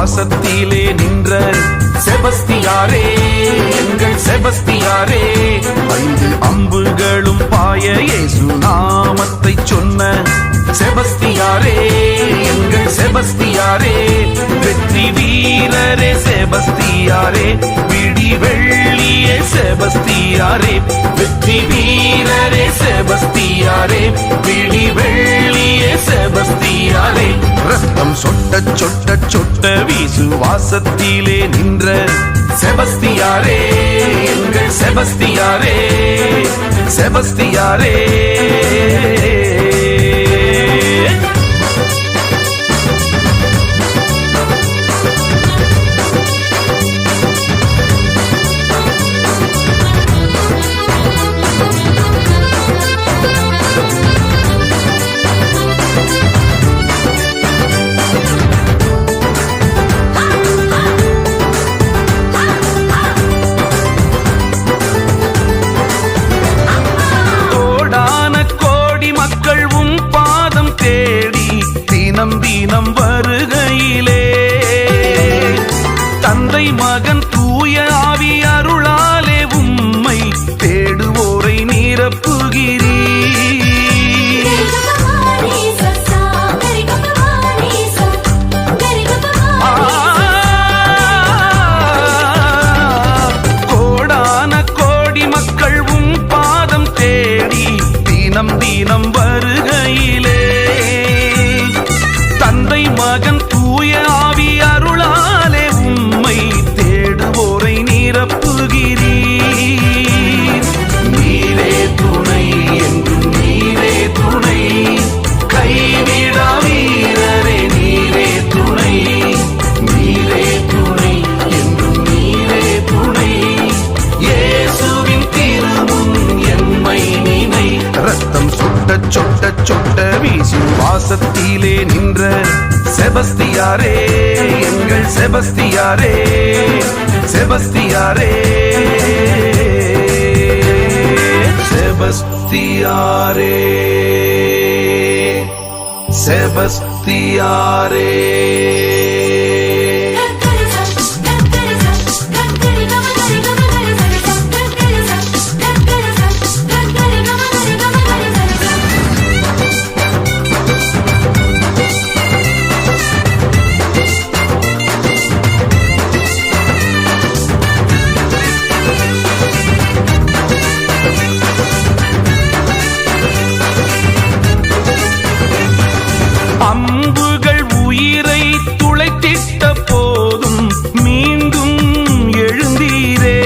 வாசத்திலே நின்ற செபஸ்தியாரே, எங்கள் செபஸ்தியாரே. 5 அம்புகளும் பாய இயேசு நாமத்தை சொன்ன செபஸ்தியாரே, எங்கள் செபஸ்தியாரே. வெற்றி வீரரே செபஸ்தியாரே, விடி வெள்ளியே செபஸ்தியாரே. வெற்றி வீரரே செபஸ்தியாரே, விடி வெள்ளியே செபஸ்தியாரே. ரத்தம் சொட்ட சொட்ட சொட்ட விசுவாசத்திலே நின்ற செபஸ்தியாரே, எங்கள் செபஸ்தியாரே, செபஸ்தியாரே. தினம் வருகையிலே தந்தை மகன் தூய ஆவி அருளாலே உம்மை தேடுவோரை நிரப்புகிறீர். கோடான கோடி மக்கள் உம் பாதம் தேடி தினம் தினம் வருகையிலே தந்தை மகன் தூய ஆவி அருளாலே உம்மை தேடுவோரை நிரப்புகிறீர். நீரே துணை என்றும் நீரே துணை, கைவிடா வீரரே நீரே துணை. நீரே துணை என்றும் நீரே துணை, இயேசுவின் திருமுன் எம்மை நினை. ரத்தம் சொட்ட சொட்ட சொட்ட விசுவாசத்திலே நின்ற செபஸ்தியாரே, எங்கள் செபஸ்தியாரே, செபஸ்தியாரே, செபஸ்தியாரே, செபஸ்தியாரே. அம்புகள் உயிரை துளைத்திட்ட போதும் மீண்டும் எழுந்தீரே.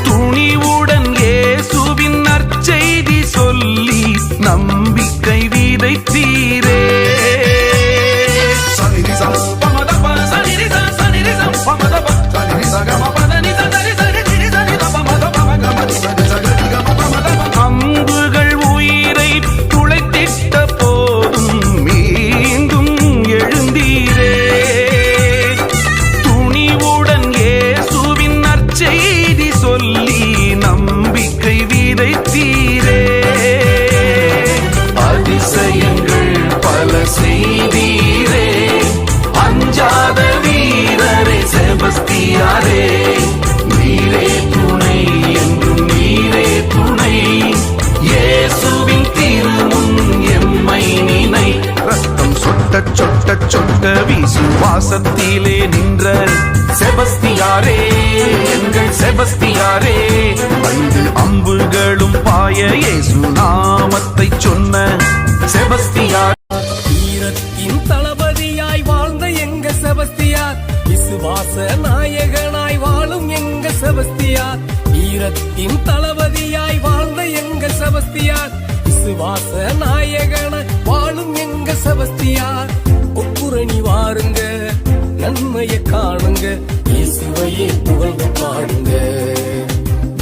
துணிவுடன் இயேசுவின் நற்செய்தி சொல்லி நம்பிக்கை விதைத்தீரே. அம்புகள் உயிரை துளைத்திட்ட போதும் மீண்டும் எழுந்தீரே. துணிவுடன் இயேசுவின் நற்செய்தி சொல்லி நம்பிக்கை விதைத்தீரே. அதிசயங்கள் பல செய்தீரே, அஞ்சாத வீரரே செபஸ்தியாரே. நீரே துணை என்றும் நீரே துணை, இயேசுவின் திருமுன் எம்மை நினை. ரத்தம் சொட்ட சொட்ட சொட்ட விசுவாசத்திலே நின்ற செபஸ்தியாரே, எங்கள் செபஸ்தியாரே. 5 அம்புகளும் பாய இயேசு நாமத்தை சொன்ன செபஸ்தியார். வீரத்தின் தளபதியாய் வாழ்ந்த எங்க செபஸ்தியார், விசுவாச நாயகனாய் வாழும் எங்க செபஸ்தியார். வீரத்தின் தளபதியாய் வாழ்ந்த எங்க செபஸ்தியார், விசுவாச நாயகனாய் வாழும் எங்க செபஸ்தியார். ஒப்புரணி வாருங்க, நன்மையை காணுங்க, இயேசுவையே புகழ்ந்து பாடுங்க.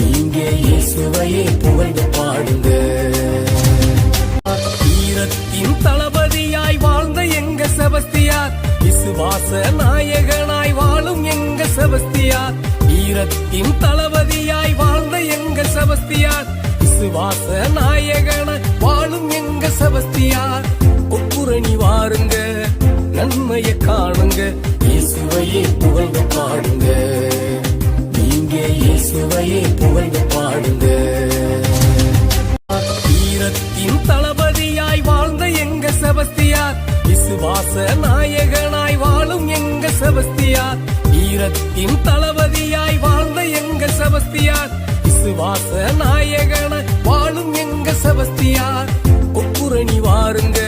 நீங்க இயேசுவையே புகழ்ந்து பாடுங்க. வீரத்தின் தளபதியாய் வாழ்ந்த எங்க செபஸ்தியார், விசுவாச நாயகனாய் வாழும் எங்க செபஸ்தியார். வீரத்தின் தளபதியாய் வாழ்ந்த எங்க செபஸ்தியார், விசுவாச நாயகனாய் வாழும் எங்க செபஸ்தியார். ஒப்புரணி வாருங்க, நன்மையை காணுங்க, இயேசுவையே புகழ்ந்து பாடுங்க. நீங்க இயேசுவையே புகழ்ந்து பாடுங்க. வீரத்தின் தளபதியாய் வாழ்ந்த எங்க செபஸ்தியார், விசுவாச நாயகனாய் வாழும் எங்க செபஸ்தியார். வீரத்தின் தளபதியாய் வாழ்ந்த எங்க செபஸ்தியார், விசுவாச நாயகனாய் வாழும் எங்க செபஸ்தியார். கொப்புரணி வாருங்க,